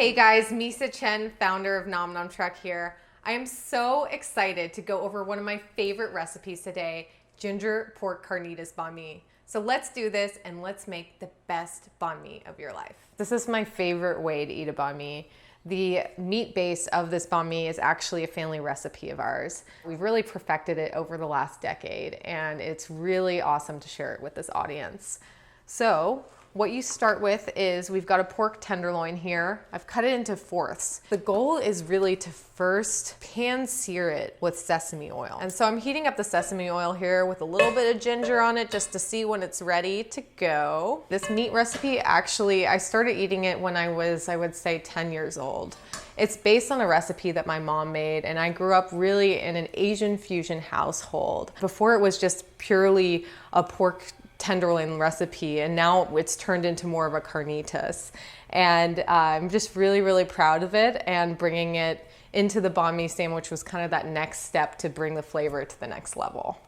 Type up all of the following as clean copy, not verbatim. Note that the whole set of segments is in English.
Hey guys, Misa Chen, founder of Nom Nom Truck here. I am so excited to go over one of my favorite recipes today, ginger pork carnitas banh mi. So let's do this and let's make the best banh mi of your life. This is my favorite way to eat a banh mi. The meat base of this banh mi is actually a family recipe of ours. We've really perfected it over the last decade and it's really awesome to share it with this audience. So what you start with is we've got a pork tenderloin here. I've cut it into fourths. The goal is really to first pan sear it with sesame oil. And so I'm heating up the sesame oil here with a little bit of ginger on it just to see when it's ready to go. This meat recipe, actually, I started eating it when I was, I would say, 10 years old. It's based on a recipe that my mom made, and I grew up really in an Asian fusion household. Before it was just purely a pork tenderloin recipe, and now it's turned into more of a carnitas. And I'm just really, really proud of it, and bringing it into the banh mi sandwich was kind of that next step to bring the flavor to the next level.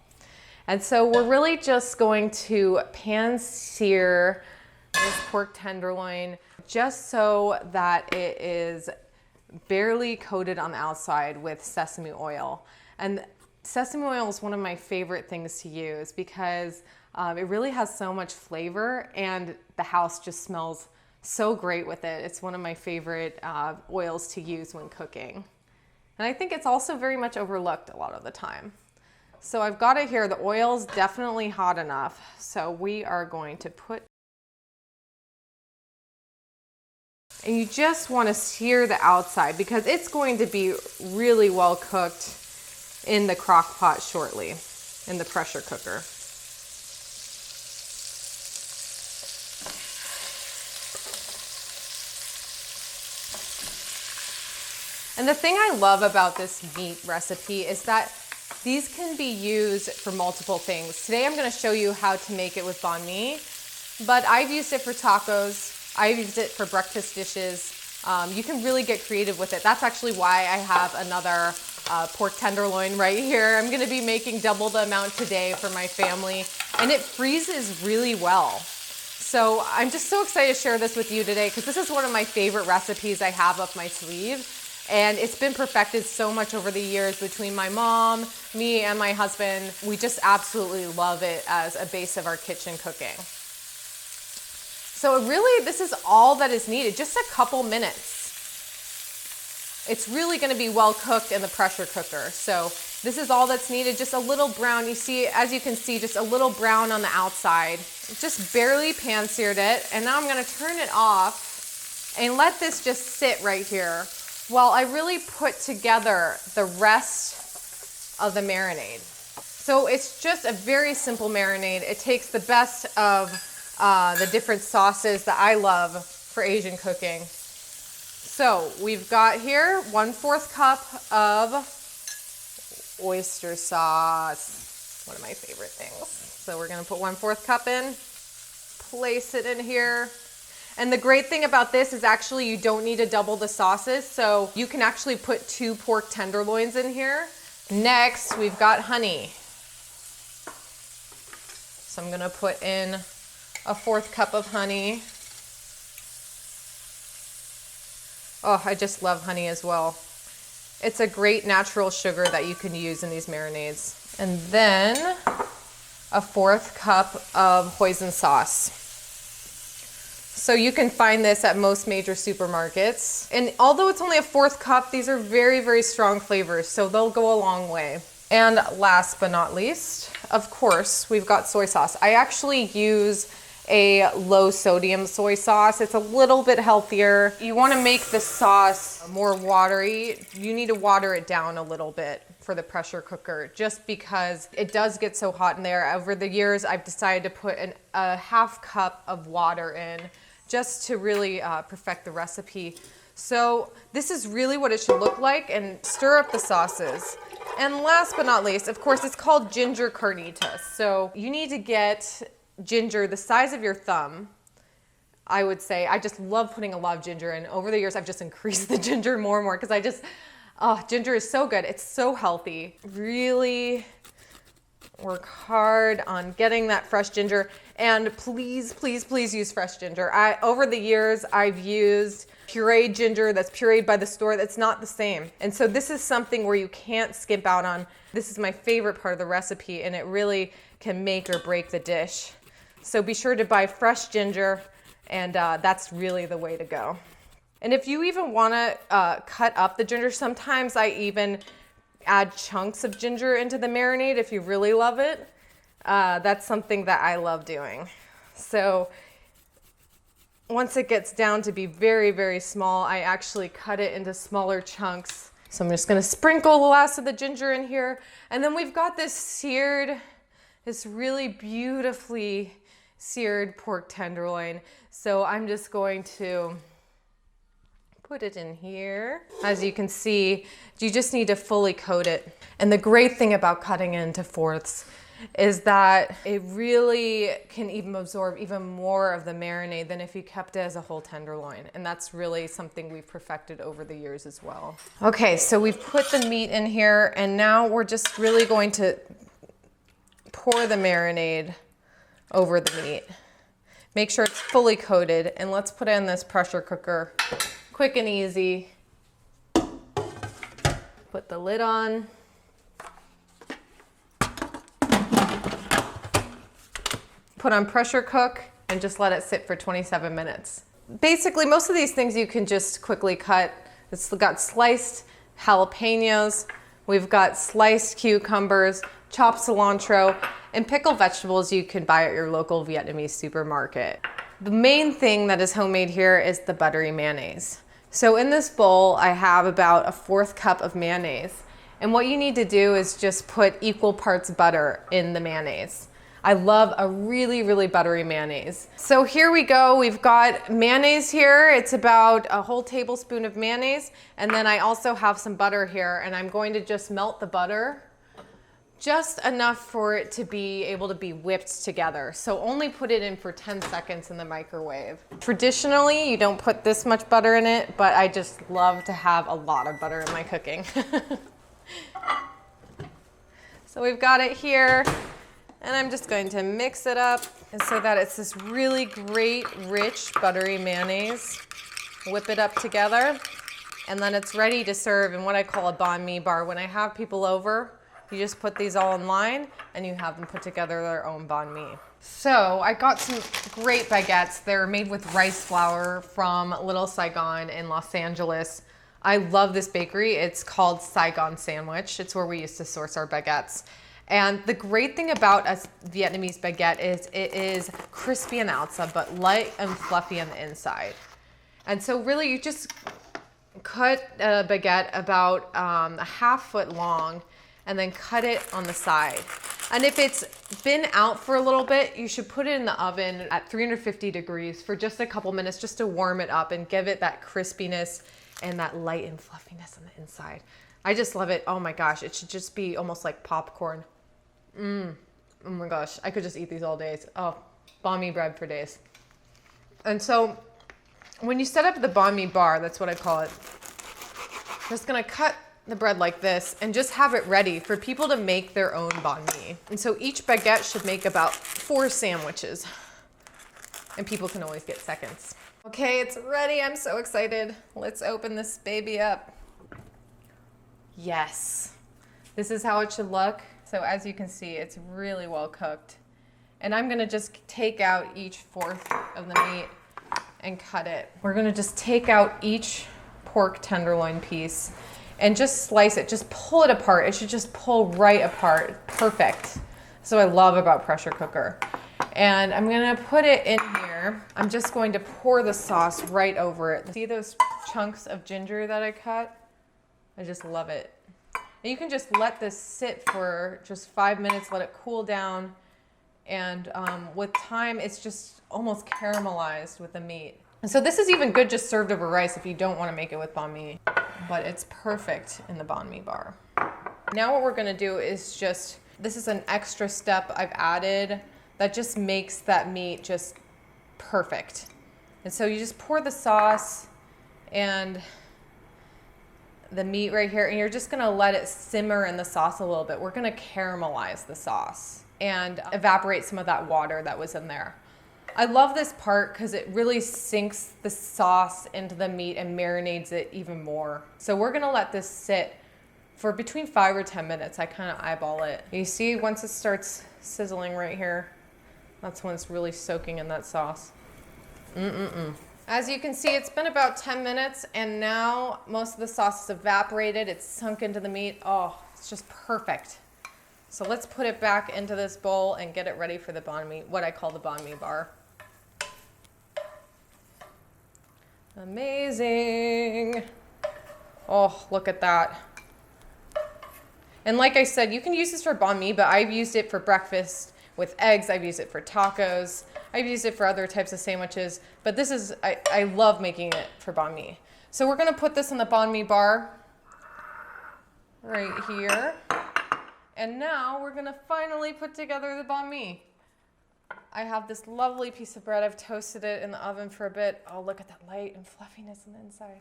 And so we're really just going to pan sear this pork tenderloin just so that it is barely coated on the outside with sesame oil. And sesame oil is one of my favorite things to use because it really has so much flavor and the house just smells so great with it. It's one of my favorite oils to use when cooking. And I think it's also very much overlooked a lot of the time. So I've got it here. The oil's definitely hot enough. So we are going to put, and you just want to sear the outside because it's going to be really well cooked in the crock pot shortly, in the pressure cooker. And the thing I love about this meat recipe is that these can be used for multiple things. Today I'm going to show you how to make it with banh mi, but I've used it for tacos. I've used it for breakfast dishes. You can really get creative with it. That's actually why I have another pork tenderloin right here. I'm going to be making double the amount today for my family, and it freezes really well. So I'm just so excited to share this with you today because this is one of my favorite recipes I have up my sleeve. And it's been perfected so much over the years between my mom, me, and my husband. We just absolutely love it as a base of our kitchen cooking. So really, this is all that is needed, just a couple minutes. It's really gonna be well cooked in the pressure cooker. So this is all that's needed, just a little brown. You see, as you can see, just a little brown on the outside. Just barely pan seared it. And now I'm gonna turn it off and let this just sit right here while I really put together the rest of the marinade. So it's just a very simple marinade. It takes the best of the different sauces that I love for Asian cooking. So we've got here 1/4 cup of oyster sauce, one of my favorite things. So we're gonna put 1/4 cup in, place it in here. And the great thing about this is actually you don't need to double the sauces, so you can actually put 2 pork tenderloins in here. Next, we've got honey. So I'm gonna put in 1/4 cup of honey. Oh, I just love honey as well. It's a great natural sugar that you can use in these marinades. And then 1/4 cup of hoisin sauce. So you can find this at most major supermarkets. And although it's only 1/4 cup, these are very, very strong flavors, so they'll go a long way. And last but not least, of course, we've got soy sauce. I actually use a low sodium soy sauce. It's a little bit healthier. You want to make the sauce more watery. You need to water it down a little bit for the pressure cooker just because it does get so hot in there. Over the years, I've decided to put a 1/2 cup of water in just to really perfect the recipe. So this is really what it should look like, and stir up the sauces. And last but not least, of course, it's called ginger carnitas. So you need to get ginger the size of your thumb, I would say. I just love putting a lot of ginger in. Over the years, I've just increased the ginger more and more because ginger is so good. It's so healthy. Really work hard on getting that fresh ginger. And please, please, please use fresh ginger. Over the years, I've used pureed ginger that's pureed by the store. That's not the same. And so this is something where you can't skimp out on. This is my favorite part of the recipe, and it really can make or break the dish. So be sure to buy fresh ginger, and that's really the way to go. And if you even want to cut up the ginger, sometimes I even add chunks of ginger into the marinade if you really love it. That's something that I love doing. So once it gets down to be very, very small, I actually cut it into smaller chunks. So I'm just gonna sprinkle the last of the ginger in here. And then we've got this really beautifully seared pork tenderloin. So I'm just going to put it in here. As you can see, you just need to fully coat it. And the great thing about cutting it into fourths is that it really can even absorb even more of the marinade than if you kept it as a whole tenderloin. And that's really something we've perfected over the years as well. Okay, so we've put the meat in here, and now we're just really going to pour the marinade over the meat. Make sure it's fully coated, and let's put it in this pressure cooker. Quick and easy. Put the lid on. Put on pressure cook and just let it sit for 27 minutes. Basically, most of these things you can just quickly cut. It's got sliced jalapenos, we've got sliced cucumbers, chopped cilantro, and pickled vegetables you can buy at your local Vietnamese supermarket. The main thing that is homemade here is the buttery mayonnaise. So in this bowl, I have about a 1/4 cup of mayonnaise. And what you need to do is just put equal parts butter in the mayonnaise. I love a really, really buttery mayonnaise. So here we go. We've got mayonnaise here. It's about a whole tablespoon of mayonnaise. And then I also have some butter here, and I'm going to just melt the butter just enough for it to be able to be whipped together. So only put it in for 10 seconds in the microwave. Traditionally, you don't put this much butter in it, but I just love to have a lot of butter in my cooking. So we've got it here. And I'm just going to mix it up so that it's this really great, rich, buttery mayonnaise. Whip it up together, and then it's ready to serve in what I call a banh mi bar. When I have people over, you just put these all in line, and you have them put together their own banh mi. So I got some great baguettes. They're made with rice flour from Little Saigon in Los Angeles. I love this bakery. It's called Saigon Sandwich. It's where we used to source our baguettes. And the great thing about a Vietnamese baguette is it is crispy on the outside, but light and fluffy on the inside. And so really you just cut a baguette about a 1/2 foot long and then cut it on the side. And if it's been out for a little bit, you should put it in the oven at 350 degrees for just a couple minutes just to warm it up and give it that crispiness and that light and fluffiness on the inside. I just love it. Oh my gosh, it should just be almost like popcorn. Oh my gosh, I could just eat these all days. Oh, banh mi bread for days. And so when you set up the banh mi bar, that's what I call it, I'm just gonna cut the bread like this and just have it ready for people to make their own banh mi. And so each baguette should make about 4 sandwiches, and people can always get seconds. Okay, it's ready. I'm so excited. Let's open this baby up. Yes, this is how it should look. So as you can see, it's really well cooked. And I'm gonna just take out each 1/4 of the meat and cut it. We're gonna just take out each pork tenderloin piece and just slice it, just pull it apart. It should just pull right apart, perfect. So I love about pressure cooker. And I'm gonna put it in here. I'm just going to pour the sauce right over it. See those chunks of ginger that I cut? I just love it. And you can just let this sit for just 5 minutes, let it cool down. And with time, it's just almost caramelized with the meat. And so this is even good just served over rice if you don't want to make it with banh mi, but it's perfect in the banh mi bar. Now what we're gonna do is just, this is an extra step I've added that just makes that meat just perfect. And so you just pour the sauce, and the meat right here, and you're just gonna let it simmer in the sauce a little bit. We're gonna caramelize the sauce and evaporate some of that water that was in there. I love this part because it really sinks the sauce into the meat and marinades it even more. So we're gonna let this sit for between 5 or 10 minutes. I kind of eyeball it. You see, once it starts sizzling right here, that's when it's really soaking in that sauce. As you can see, it's been about 10 minutes and now most of the sauce is evaporated. It's sunk into the meat. Oh, it's just perfect. So let's put it back into this bowl and get it ready for the banh mi, what I call the banh mi bar. Amazing. Oh, look at that. And like I said, you can use this for banh mi, but I've used it for breakfast with eggs. I've used it for tacos. I've used it for other types of sandwiches, but this is, I love making it for banh mi. So we're gonna put this in the banh mi bar right here. And now we're gonna finally put together the banh mi. I have this lovely piece of bread. I've toasted it in the oven for a bit. Oh, look at that light and fluffiness on the inside.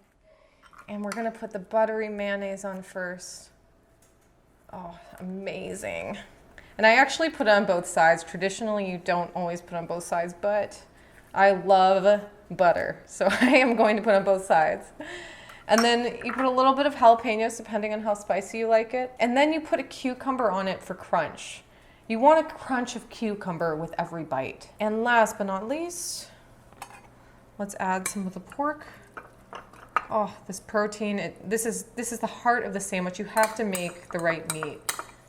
And we're gonna put the buttery mayonnaise on first. Oh, amazing. And I actually put it on both sides. Traditionally, you don't always put on both sides, but I love butter, so I am going to put on both sides. And then you put a little bit of jalapenos, depending on how spicy you like it. And then you put a cucumber on it for crunch. You want a crunch of cucumber with every bite. And last but not least, let's add some of the pork. Oh, this protein, this is the heart of the sandwich. You have to make the right meat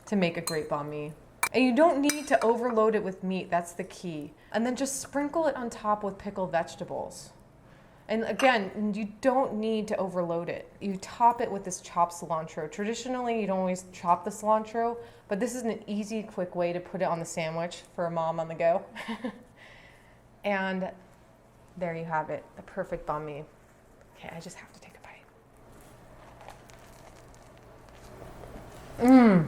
to make a great banh mi. And you don't need to overload it with meat, that's the key. And then just sprinkle it on top with pickled vegetables. And again, you don't need to overload it. You top it with this chopped cilantro. Traditionally, you don't always chop the cilantro, but this is an easy, quick way to put it on the sandwich for a mom on the go. And there you have it, the perfect banh mi. Okay, I just have to take a bite.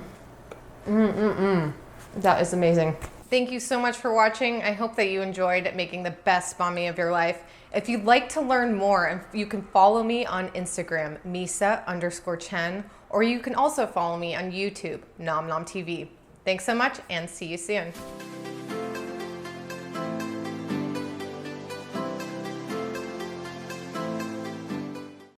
That is amazing. Thank you so much for watching. I hope that you enjoyed making the best banh mi of your life. If you'd like to learn more, you can follow me on Instagram, Misa_Chen, or you can also follow me on YouTube, Nom Nom TV. Thanks so much and see you soon.